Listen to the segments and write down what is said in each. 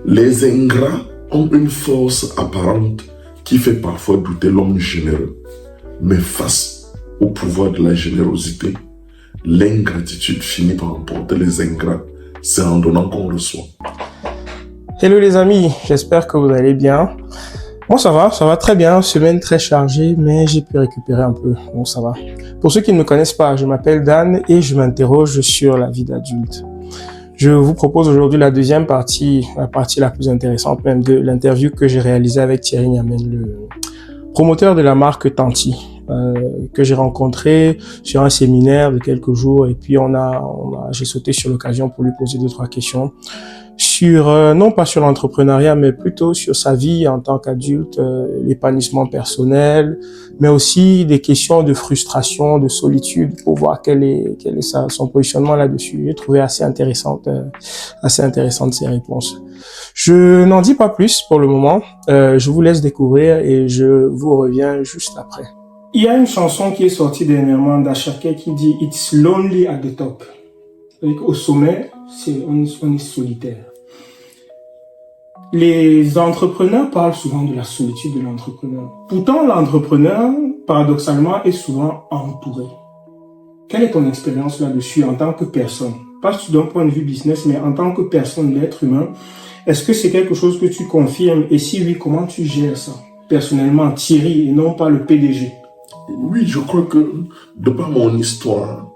Les ingrats ont une force apparente qui fait parfois douter l'homme généreux. Mais face au pouvoir de la générosité, l'ingratitude finit par emporter les ingrats. C'est en donnant qu'on reçoit. Hello les amis, j'espère que vous allez bien. Moi ça va très bien, semaine très chargée, mais j'ai pu récupérer un peu, donc ça va. Pour ceux qui ne me connaissent pas, je m'appelle Dan et je m'interroge sur la vie d'adulte. Je vous propose aujourd'hui la deuxième partie, la partie la plus intéressante même de l'interview que j'ai réalisée avec Thierry Niamen, le promoteur de la marque Tanti, que j'ai rencontré sur un séminaire de quelques jours, et puis j'ai sauté sur l'occasion pour lui poser 2-3 questions sur, non pas sur l'entrepreneuriat, mais plutôt sur sa vie en tant qu'adulte, l'épanouissement personnel, mais aussi des questions de frustration, de solitude, pour voir quel est son positionnement là-dessus. J'ai trouvé assez intéressante ces réponses. Je n'en dis pas plus pour le moment. Je vous laisse découvrir et je vous reviens juste après. Il y a une chanson qui est sortie dernièrement d'Ashake qui dit « It's lonely at the top ». Au sommet, on est solitaire. Les entrepreneurs parlent souvent de la solitude de l'entrepreneur. Pourtant, l'entrepreneur, paradoxalement, est souvent entouré. Quelle est ton expérience là-dessus en tant que personne? Pas d'un point de vue business, mais en tant que personne, l'être humain. Est-ce que c'est quelque chose que tu confirmes? Et si oui, comment tu gères ça? Personnellement, Thierry, et non pas le PDG. Oui, je crois que de par mon histoire,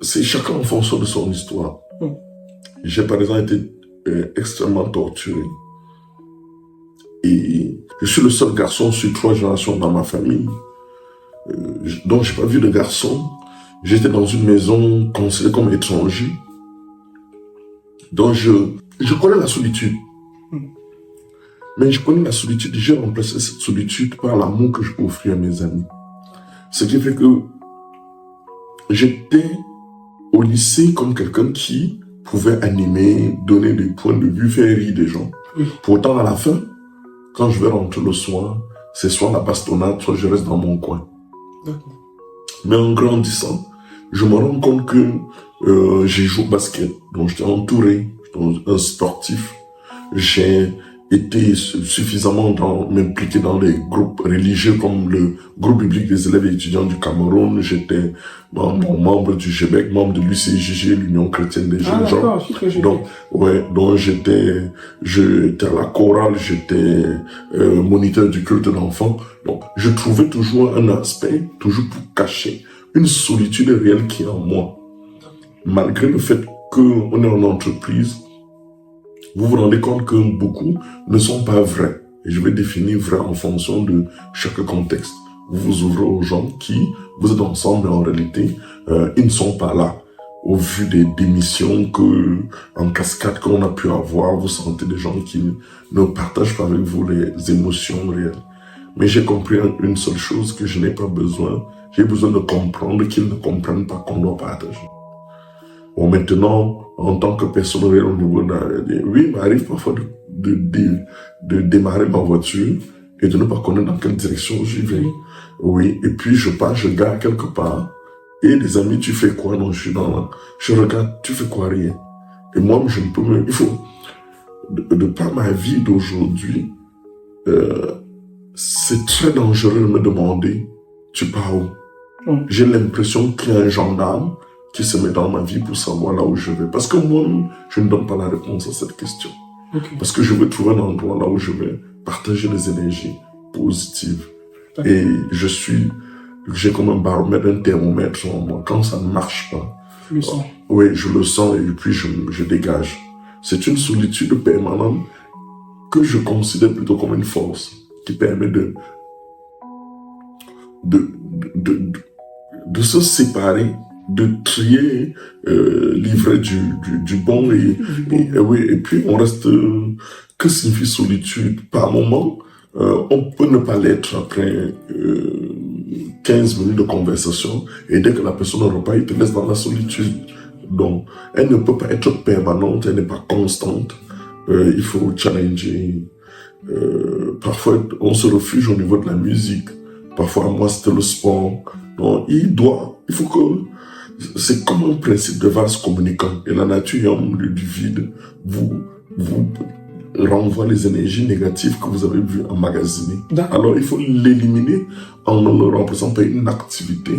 c'est chacun en fonction de son histoire. J'ai par exemple été extrêmement torturé. Et je suis le seul garçon sur 3 générations dans ma famille. Donc j'ai pas vu de garçon. J'étais dans une maison considérée comme étranger. Donc je connais la solitude. Mais je connais la solitude, j'ai remplacé cette solitude par l'amour que je peux offrir à mes amis. Ce qui fait que j'étais au lycée comme quelqu'un qui pouvait animer, donner des points de vue, faire rire des gens. Pourtant, à la fin, quand je vais rentrer le soir, c'est soit la bastonnade, soit je reste dans mon coin. Mais en grandissant, je me rends compte que j'ai joué au basket, donc j'étais entouré, j'étais un sportif. J'ai été suffisamment m'impliquer dans les groupes religieux comme le groupe biblique des élèves et étudiants du Cameroun. J'étais membre du GBEC, membre de l'UCJG, l'Union chrétienne des jeunes gens. Donc j'étais à la chorale, j'étais moniteur du culte d'enfants. Donc je trouvais toujours un aspect, toujours pour cacher une solitude réelle qui est en moi. Malgré le fait qu'on est en entreprise, vous vous rendez compte que beaucoup ne sont pas vrais. Et je vais définir vrai en fonction de chaque contexte. Vous vous ouvrez aux gens qui, vous êtes ensemble, mais en réalité, ils ne sont pas là. Au vu des démissions en cascade qu'on a pu avoir, vous sentez des gens qui ne partagent pas avec vous les émotions réelles. Mais j'ai compris une seule chose, que je n'ai pas besoin. J'ai besoin de comprendre qu'ils ne comprennent pas qu'on doit partager. Bon, maintenant, en tant que personne réelle au niveau oui, il m'arrive parfois de démarrer ma voiture et de ne pas connaître dans quelle direction j'y vais. Oui, et puis je pars, je gare quelque part. Et les amis, tu fais quoi? Non, je regarde, tu fais quoi? Rien. Et moi, je ne peux il faut, de par ma vie d'aujourd'hui, c'est très dangereux de me demander, tu pars où? J'ai l'impression qu'il y a un gendarme qui se met dans ma vie pour savoir là où je vais. Parce que moi, je ne donne pas la réponse à cette question. Parce que je veux trouver un endroit là où je vais partager les énergies positives. Et j'ai comme un baromètre, un thermomètre en moi. Quand ça ne marche pas, je le sens. Oui, je le sens et puis je dégage. C'est une solitude permanente que je considère plutôt comme une force qui permet de se séparer, de trier l'ivraie du bon et puis on reste. Que signifie solitude? Par moment, on peut ne pas l'être après 15 minutes de conversation, et dès que la personne ne repart, il te laisse dans la solitude. Donc elle ne peut pas être permanente, elle n'est pas constante. Il faut challenger. Parfois on se refuge au niveau de la musique, parfois moi c'était le sport. Donc il faut que c'est comme un principe de vase communicant. Et la nature, en milieu du vide, vous renvoie les énergies négatives que vous avez vues emmagasiner. Alors, il faut l'éliminer en ne le remplaçant par une activité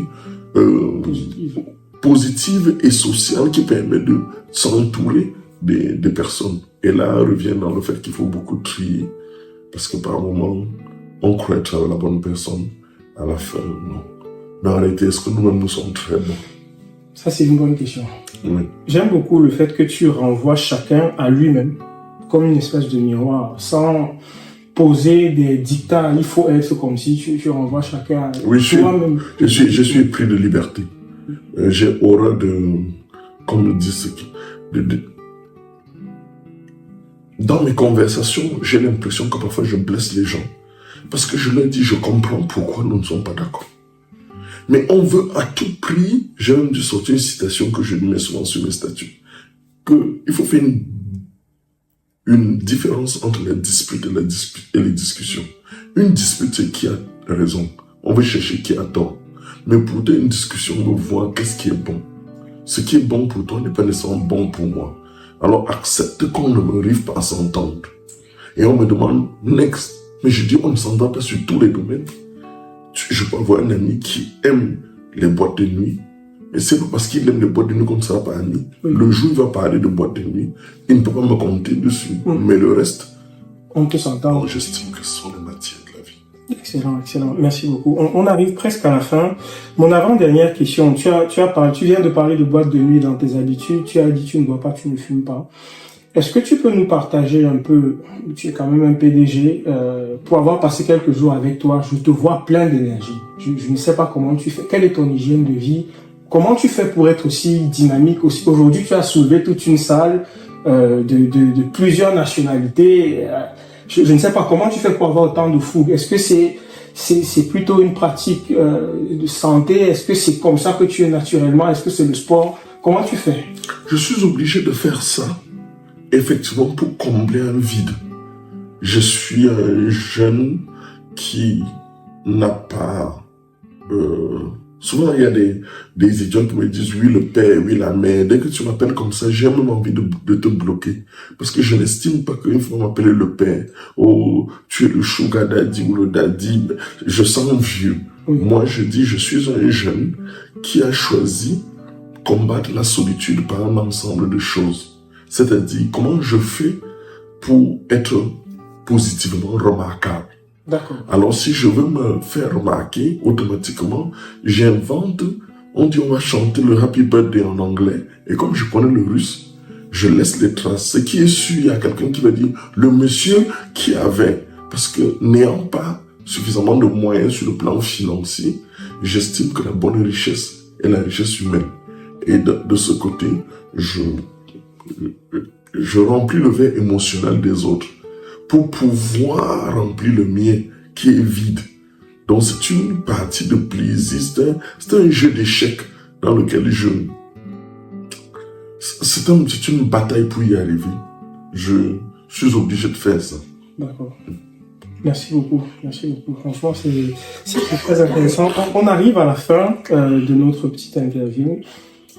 positive et sociale qui permet de s'entourer des personnes. Et là, on revient dans le fait qu'il faut beaucoup trier. Parce que par moment, on croit être la bonne personne. À la fin, non. Mais en réalité, est-ce que nous-mêmes, nous sommes très bons? Ça, c'est une bonne question. Oui. J'aime beaucoup le fait que tu renvoies chacun à lui-même, comme une espèce de miroir, sans poser des dictats. Il faut être comme si tu renvoies chacun à toi-même. Je suis épris de liberté. J'ai horreur de, comme le disent ceux qui... Dans mes conversations, j'ai l'impression que parfois je blesse les gens. Parce que je leur dis, je comprends pourquoi nous ne sommes pas d'accord. Mais on veut à tout prix, j'ai même dû sortir une citation que je mets souvent sur mes statuts, qu'il faut faire une différence entre la dispute et les discussions. Une dispute, c'est qui a raison. On veut chercher qui a tort. Mais pour toi, une discussion, on veut voir qu'est-ce qui est bon. Ce qui est bon pour toi n'est pas nécessairement bon pour moi. Alors accepte qu'on ne m'arrive pas à s'entendre. Et on me demande, next. Mais je dis, on ne s'entend pas sur tous les domaines. Je peux avoir un ami qui aime les boîtes de nuit. Et c'est pas parce qu'il aime les boîtes de nuit qu'on ne sera pas amis. Oui. Le jour où il va parler de boîtes de nuit, il ne peut pas me compter dessus. Oui. Mais le reste, on peut s'entendre. J'estime que ce sont les matières de la vie. Excellent, excellent. Merci beaucoup. On arrive presque à la fin. Mon avant-dernière question. Tu viens de parler de boîtes de nuit dans tes habitudes. Tu as dit tu ne bois pas, tu ne fumes pas. Est-ce que tu peux nous partager un peu, tu es quand même un PDG, pour avoir passé quelques jours avec toi, je te vois plein d'énergie. Je ne sais pas comment tu fais, quelle est ton hygiène de vie, comment tu fais pour être aussi dynamique aussi. Aujourd'hui, tu as soulevé toute une salle de plusieurs nationalités. Je ne sais pas comment tu fais pour avoir autant de fougue. Est-ce que c'est plutôt une pratique de santé? Est-ce que c'est comme ça que tu es naturellement? Est-ce que c'est le sport? Comment tu fais? Je suis obligé de faire ça. Effectivement, pour combler un vide. Je suis un jeune qui n'a pas... souvent, il y a des idiots qui me disent « oui, le père, oui, la mère ». Dès que tu m'appelles comme ça, j'ai même envie de te bloquer. Parce que je n'estime pas qu'il faut m'appeler le père. Oh, tu es le sugar daddy ou le daddy. Je sens vieux. Oui. Moi, je dis, je suis un jeune qui a choisi combattre la solitude par un ensemble de choses. C'est-à-dire, comment je fais pour être positivement remarquable. D'accord. Alors, si je veux me faire remarquer, automatiquement, j'invente, on dit on va chanter le Happy Birthday en anglais. Et comme je connais le russe, je laisse les traces. Ce qui est sûr, il y a quelqu'un qui va dire, le monsieur qui avait, parce que n'ayant pas suffisamment de moyens sur le plan financier, j'estime que la bonne richesse est la richesse humaine. Et de ce côté, je remplis le verre émotionnel des autres pour pouvoir remplir le mien qui est vide. Donc c'est une partie de plaisir, c'est un jeu d'échecs dans lequel c'est une bataille pour y arriver. Je suis obligé de faire ça. D'accord. Merci beaucoup. Franchement, c'est très intéressant. On arrive à la fin de notre petite interview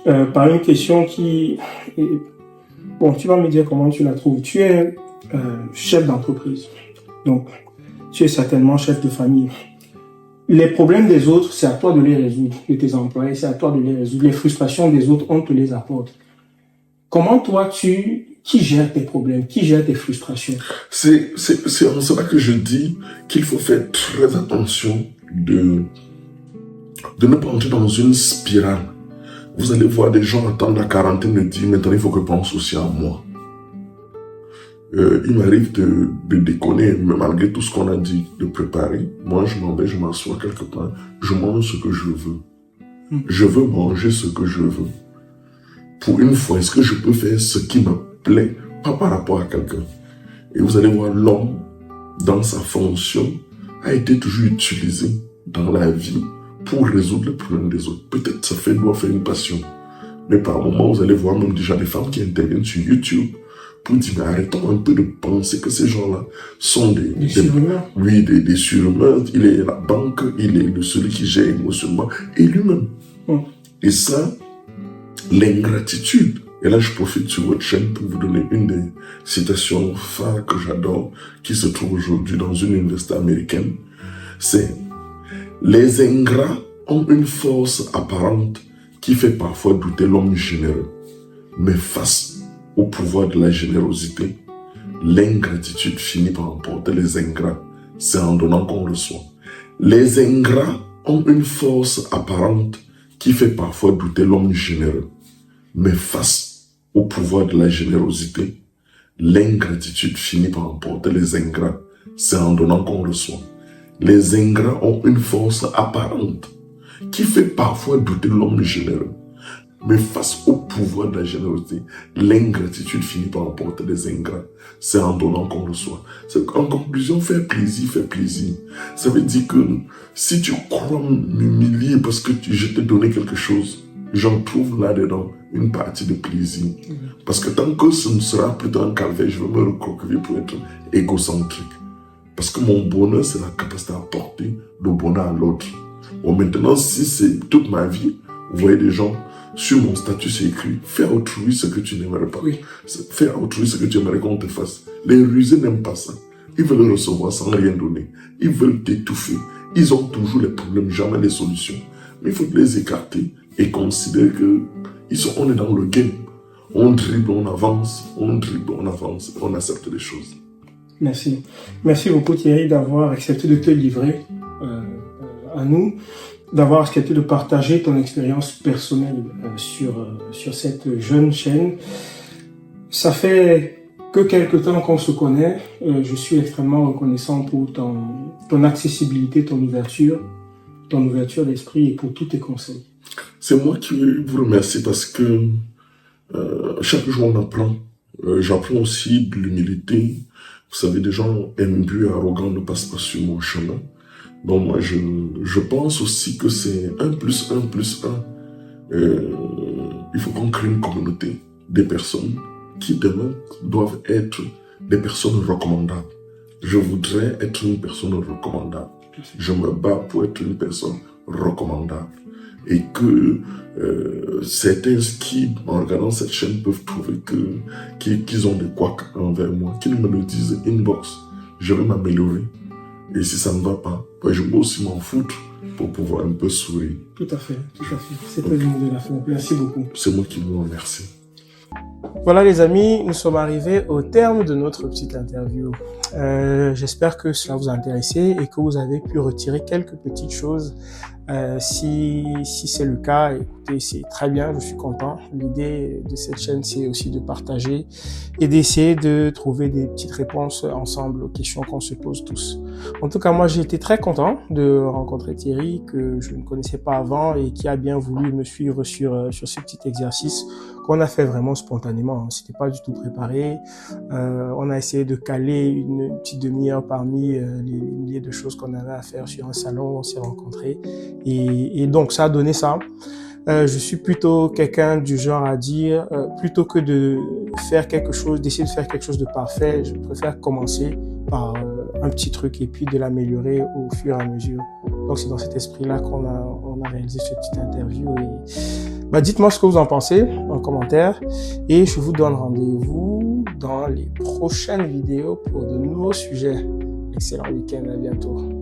par une question qui... Bon, tu vas me dire comment tu la trouves. Tu es chef d'entreprise, donc tu es certainement chef de famille. Les problèmes des autres, c'est à toi de les résoudre, de tes employés, c'est à toi de les résoudre. Les frustrations des autres, on te les apporte. Comment toi, qui gère tes problèmes, qui gère tes frustrations? C'est en cela que je dis qu'il faut faire très attention de ne pas entrer dans une spirale. Vous allez voir des gens attendre la quarantaine et dire, maintenant il faut que je pense aussi à moi. Il m'arrive de déconner, mais malgré tout ce qu'on a dit, de préparer. Moi, je m'en vais, je m'assois quelque part, je mange ce que je veux. Je veux manger ce que je veux. Pour une fois, est-ce que je peux faire ce qui me plaît, pas par rapport à quelqu'un? Et vous allez voir, l'homme, dans sa fonction, a été toujours utilisé dans la vie pour résoudre le problème des autres. Peut-être ça doit faire une passion. Mais par moments, vous allez voir même déjà des femmes qui interviennent sur YouTube pour dire, mais arrêtons un peu de penser que ces gens-là sont des surhumains. Oui, des surhumains. Il est la banque, il est celui qui gère émotionnellement, et lui-même. Et ça, L'ingratitude, et là je profite sur votre chaîne pour vous donner une des citations phares que j'adore, qui se trouve aujourd'hui dans une université américaine, c'est « Les ingrats ont une force apparente qui fait parfois douter l'homme généreux, mais face au pouvoir de la générosité, l'ingratitude finit par emporter les ingrats, c'est en donnant qu'on reçoit. Les ingrats ont une force apparente qui fait parfois douter l'homme généreux, mais face au pouvoir de la générosité, l'ingratitude finit par emporter les ingrats, c'est en donnant qu'on reçoit. Les ingrats ont une force apparente qui fait parfois douter l'homme généreux, mais face au pouvoir de la générosité, l'ingratitude finit par emporter les ingrats. C'est en donnant qu'on reçoit. En conclusion, faire plaisir, faire plaisir. Ça veut dire que si tu crois m'humilier parce que je t'ai donné quelque chose, j'en trouve là-dedans une partie de plaisir. Parce que tant que ce ne sera plus un calvaire, je vais me recroqueviller pour être égocentrique. Parce que mon bonheur, c'est la capacité à apporter le bonheur à l'autre. Bon, maintenant, si c'est toute ma vie, vous voyez des gens, sur mon statut, c'est écrit « Fais à autrui ce que tu n'aimerais pas. Oui. Fais à autrui ce que tu aimerais qu'on te fasse. » Les rusés n'aiment pas ça. Ils veulent recevoir sans rien donner. Ils veulent t'étouffer. Ils ont toujours les problèmes, jamais les solutions. Mais il faut les écarter et considérer que on est dans le game. On dribble, on avance, on dribble, on avance, on accepte les choses. Merci. Merci beaucoup Thierry d'avoir accepté de te livrer à nous, d'avoir accepté de partager ton expérience personnelle sur cette jeune chaîne. Ça fait que quelques temps qu'on se connaît. Je suis extrêmement reconnaissant pour ton accessibilité, ton ouverture d'esprit et pour tous tes conseils. C'est moi qui vous remercie parce que chaque jour on apprend. J'apprends aussi de l'humilité. Vous savez, des gens imbus et arrogants ne passent pas sur mon chemin. Donc moi, je pense aussi que c'est 1 + 1 + 1. Il faut qu'on crée une communauté des personnes qui demain doivent être des personnes recommandables. Je voudrais être une personne recommandable. Je me bats pour être une personne recommandable. Et que certains qui, en regardant cette chaîne, peuvent trouver qu'ils ont des couacs envers moi, qu'ils me le disent inbox. Je vais m'améliorer. Et si ça ne va pas, je peux aussi m'en foutre pour pouvoir un peu sourire. Tout à fait. C'était le mot de la fin. Merci beaucoup. C'est moi qui vous remercie. Voilà les amis, nous sommes arrivés au terme de notre petite interview. J'espère que cela vous a intéressé et que vous avez pu retirer quelques petites choses. Si c'est le cas, écoutez, c'est très bien, je suis content. L'idée de cette chaîne, c'est aussi de partager et d'essayer de trouver des petites réponses ensemble aux questions qu'on se pose tous. En tout cas, moi, j'ai été très content de rencontrer Thierry, que je ne connaissais pas avant et qui a bien voulu me suivre sur ce petit exercice qu'on a fait vraiment spontanément. C'était pas du tout préparé. On a essayé de caler une petite demi-heure parmi les milliers de choses qu'on avait à faire sur un salon. On s'est rencontrés et donc ça a donné ça. Je suis plutôt quelqu'un du genre à dire, plutôt que de faire quelque chose, d'essayer de faire quelque chose de parfait, je préfère commencer par un petit truc et puis de l'améliorer au fur et à mesure. Donc c'est dans cet esprit-là qu'on a réalisé cette petite interview. Et dites-moi ce que vous en pensez en commentaire et je vous donne rendez-vous dans les prochaines vidéos pour de nouveaux sujets. Excellent week-end, à bientôt.